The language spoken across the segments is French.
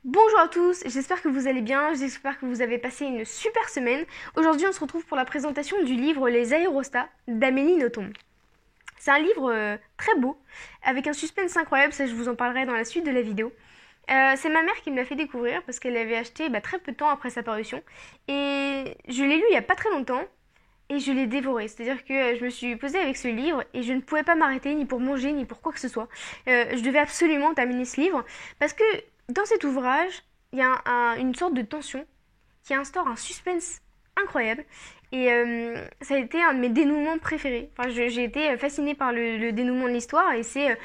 Bonjour à tous, j'espère que vous allez bien, j'espère que vous avez passé une super semaine. Aujourd'hui on se retrouve pour la présentation du livre Les Aérostats d'Amélie Nothomb. C'est un livre très beau, avec un suspense incroyable, ça je vous en parlerai dans la suite de la vidéo. C'est ma mère qui me l'a fait découvrir parce qu'elle l'avait acheté très peu de temps après sa parution. Et je l'ai lu il n'y a pas très longtemps et je l'ai dévoré. C'est-à-dire que je me suis posée avec ce livre et je ne pouvais pas m'arrêter ni pour manger ni pour quoi que ce soit. Je devais absolument terminer ce livre parce que dans cet ouvrage, il y a une sorte de tension qui instaure un suspense incroyable. Et ça a été un de mes dénouements préférés. Enfin, j'ai été fascinée par le dénouement de l'histoire et c'est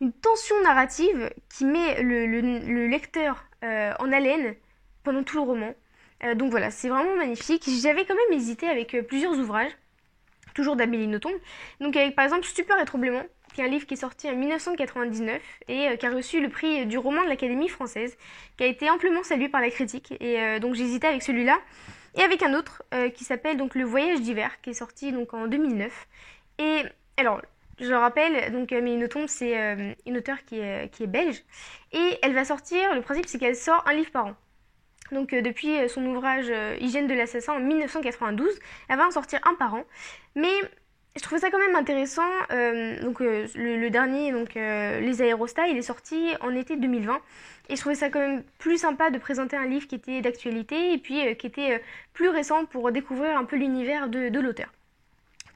une tension narrative qui met le lecteur en haleine pendant tout le roman. Donc voilà, c'est vraiment magnifique. J'avais quand même hésité avec plusieurs ouvrages, toujours d'Amélie Nothomb. Donc avec par exemple Stupeur et Troublement, qui est un livre qui est sorti en 1999 et qui a reçu le prix du roman de l'Académie française, qui a été amplement salué par la critique. Et donc j'hésitais avec celui-là et avec un autre qui s'appelle donc Le Voyage d'hiver, qui est sorti donc en 2009. Et alors, je le rappelle, donc Amélie Nothomb, c'est une auteure qui est belge et elle va sortir. Le principe, c'est qu'elle sort un livre par an. Donc depuis son ouvrage Hygiène de l'assassin en 1992, elle va en sortir un par an. Mais je trouvais ça quand même intéressant. Le dernier, Les Aérostats, il est sorti en été 2020. Et je trouvais ça quand même plus sympa de présenter un livre qui était d'actualité et puis qui était plus récent pour découvrir un peu l'univers de l'auteur.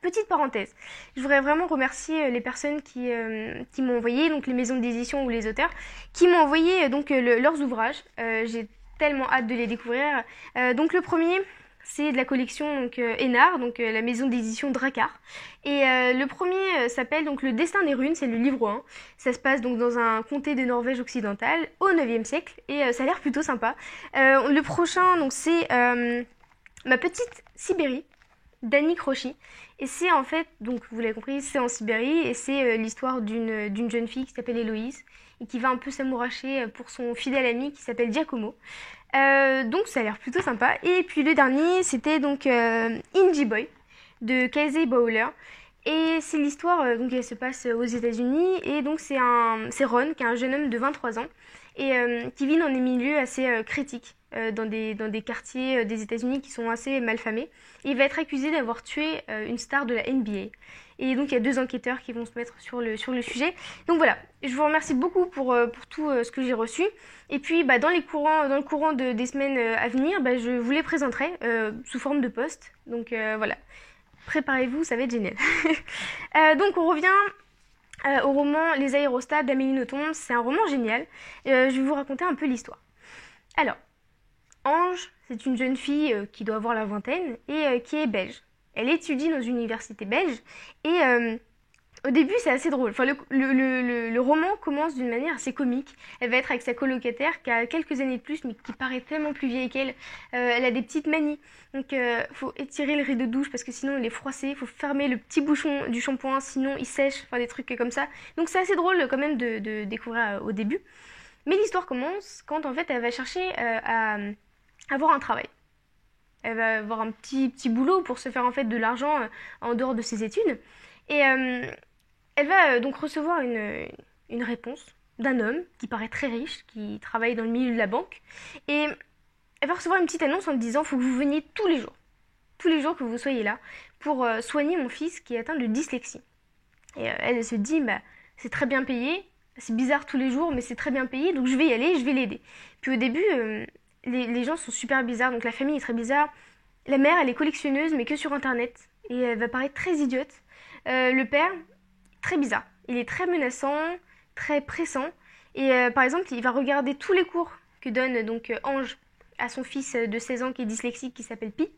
Petite parenthèse, je voudrais vraiment remercier les personnes qui m'ont envoyé, donc les maisons d'édition ou les auteurs, qui m'ont envoyé leurs ouvrages. J'ai tellement hâte de les découvrir. Donc le premier, c'est de la collection Énard, la maison d'édition Drakkar. Et le premier s'appelle donc Le Destin des Runes, c'est le livre 1. Ça se passe donc dans un comté de Norvège occidentale au 9e siècle et ça a l'air plutôt sympa. Le prochain, donc c'est Ma petite Sibérie d'Annie Crochy. Et c'est en fait, donc vous l'avez compris, c'est en Sibérie et c'est l'histoire d'une jeune fille qui s'appelle Héloïse et qui va un peu s'amouracher pour son fidèle ami qui s'appelle Giacomo. Donc ça a l'air plutôt sympa. Et puis le dernier, c'était donc Indie Boy de Casey Bowler. Et c'est l'histoire, donc elle se passe aux États-Unis et donc c'est Ron qui est un jeune homme de 23 ans et qui vit dans des milieux assez critiques, dans des quartiers des États-Unis qui sont assez malfamés. Et il va être accusé d'avoir tué une star de la NBA. Et donc il y a deux enquêteurs qui vont se mettre sur le sujet. Donc voilà, je vous remercie beaucoup pour tout ce que j'ai reçu. Et puis dans le courant des semaines à venir, je vous les présenterai sous forme de post. Donc voilà, préparez-vous, ça va être génial. Donc on revient au roman Les Aérostats d'Amélie Nothomb. C'est un roman génial. Je vais vous raconter un peu l'histoire. Alors, Ange, c'est une jeune fille qui doit avoir la vingtaine et qui est belge. Elle étudie dans une université belge et au début c'est assez drôle. Enfin, le roman commence d'une manière assez comique. Elle va être avec sa colocataire qui a quelques années de plus mais qui paraît tellement plus vieille qu'elle. Elle a des petites manies. Donc faut étirer le rideau de douche parce que sinon il est froissé. Faut fermer le petit bouchon du shampoing sinon il sèche. Enfin des trucs comme ça. Donc c'est assez drôle quand même de découvrir au début. Mais l'histoire commence quand en fait elle va chercher à avoir un travail. Elle va avoir un petit boulot pour se faire en fait de l'argent en dehors de ses études. Et elle va donc recevoir une réponse d'un homme qui paraît très riche, qui travaille dans le milieu de la banque. Et elle va recevoir une petite annonce en disant: faut que vous veniez tous les jours. Tous les jours que vous soyez là pour soigner mon fils qui est atteint de dyslexie. Et elle se dit: c'est très bien payé, c'est bizarre tous les jours, mais c'est très bien payé, donc je vais y aller, je vais l'aider. Puis au début, les gens sont super bizarres, donc la famille est très bizarre. La mère, elle est collectionneuse, mais que sur internet, et elle va paraître très idiote. Le père, très bizarre. Il est très menaçant, très pressant, et par exemple, il va regarder tous les cours que donne donc Ange à son fils de 16 ans qui est dyslexique, qui s'appelle Pi.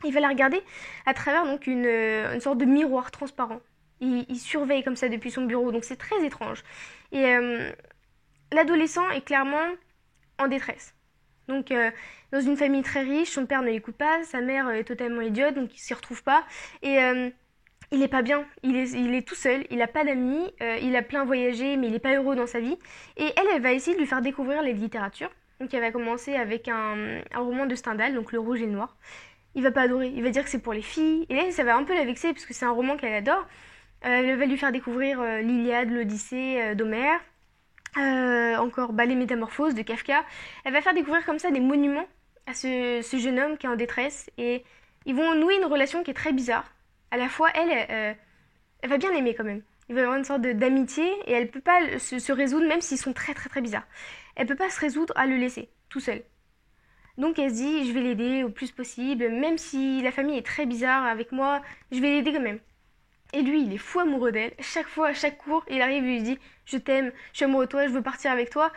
Il va la regarder à travers donc une sorte de miroir transparent. Il surveille comme ça depuis son bureau, donc c'est très étrange. Et l'adolescent est clairement en détresse. Donc dans une famille très riche, son père ne l'écoute pas, sa mère est totalement idiote, donc il s'y retrouve pas. Et il est pas bien, il est tout seul, il a pas d'amis, il a plein voyagé, mais il est pas heureux dans sa vie. Et elle va essayer de lui faire découvrir les littératures. Donc elle va commencer avec un roman de Stendhal, donc Le Rouge et le Noir. Il va pas adorer, il va dire que c'est pour les filles. Et là, ça va un peu la vexer, parce que c'est un roman qu'elle adore. Elle va lui faire découvrir l'Iliade, l'Odyssée d'Homère. Encore Les Métamorphoses de Kafka. Elle va faire découvrir comme ça des monuments à ce jeune homme qui est en détresse et ils vont nouer une relation qui est très bizarre. À la fois, elle va bien l'aimer quand même. Il va y avoir une sorte d'amitié et elle peut pas se résoudre, même s'ils sont très très très bizarres. Elle peut pas se résoudre à le laisser tout seul. Donc elle se dit, je vais l'aider au plus possible, même si la famille est très bizarre avec moi, je vais l'aider quand même. Et lui, il est fou amoureux d'elle. Chaque fois, à chaque cours, il arrive et lui dit, je t'aime, je suis amoureux de toi, je veux partir avec toi.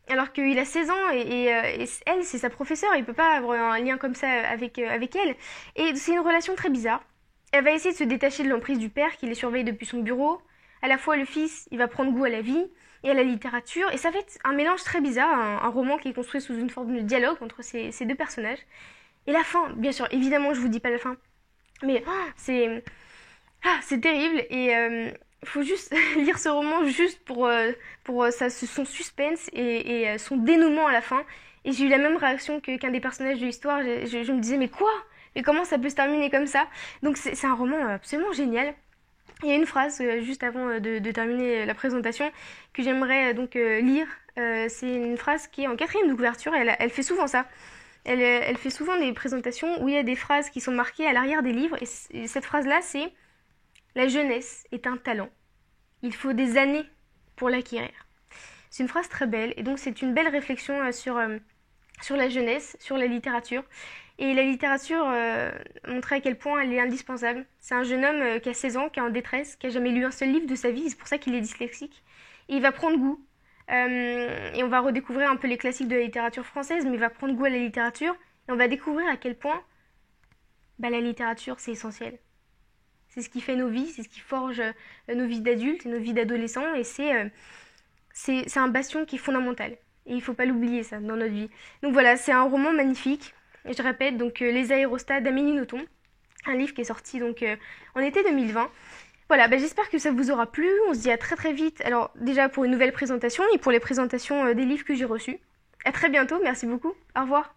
Alors qu'il a 16 ans et elle, c'est sa professeure, il peut pas avoir un lien comme ça avec elle. Et c'est une relation très bizarre. Elle va essayer de se détacher de l'emprise du père qui les surveille depuis son bureau. À la fois, le fils, il va prendre goût à la vie et à la littérature. Et ça fait un mélange très bizarre, un roman qui est construit sous une forme de dialogue entre ces deux personnages. Et la fin, bien sûr, évidemment, je vous dis pas la fin. Mais c'est terrible et faut juste lire ce roman juste pour son suspense et son dénouement à la fin. Et j'ai eu la même réaction qu'un des personnages de l'histoire. Je me disais mais quoi? Mais comment ça peut se terminer comme ça? Donc c'est un roman absolument génial. Il y a une phrase juste avant de terminer la présentation que j'aimerais lire. C'est une phrase qui est en quatrième de couverture. Elle fait souvent ça. Elle fait souvent des présentations où il y a des phrases qui sont marquées à l'arrière des livres. Et cette phrase-là, c'est la jeunesse est un talent. Il faut des années pour l'acquérir. C'est une phrase très belle et donc c'est une belle réflexion sur la jeunesse, sur la littérature. Et la littérature montrait à quel point elle est indispensable. C'est un jeune homme qui a 16 ans, qui est en détresse, qui a jamais lu un seul livre de sa vie, c'est pour ça qu'il est dyslexique. Et il va prendre goût. Et on va redécouvrir un peu les classiques de la littérature française, mais il va prendre goût à la littérature et on va découvrir à quel point la littérature c'est essentiel. C'est ce qui fait nos vies, c'est ce qui forge nos vies d'adultes et nos vies d'adolescents. Et c'est un bastion qui est fondamental. Et il ne faut pas l'oublier, ça, dans notre vie. Donc voilà, c'est un roman magnifique. Et je répète, donc Les Aérostats d'Amélie Nothomb. Un livre qui est sorti en été 2020. Voilà, j'espère que ça vous aura plu. On se dit à très très vite. Alors déjà pour une nouvelle présentation et pour les présentations des livres que j'ai reçus. À très bientôt, merci beaucoup. Au revoir.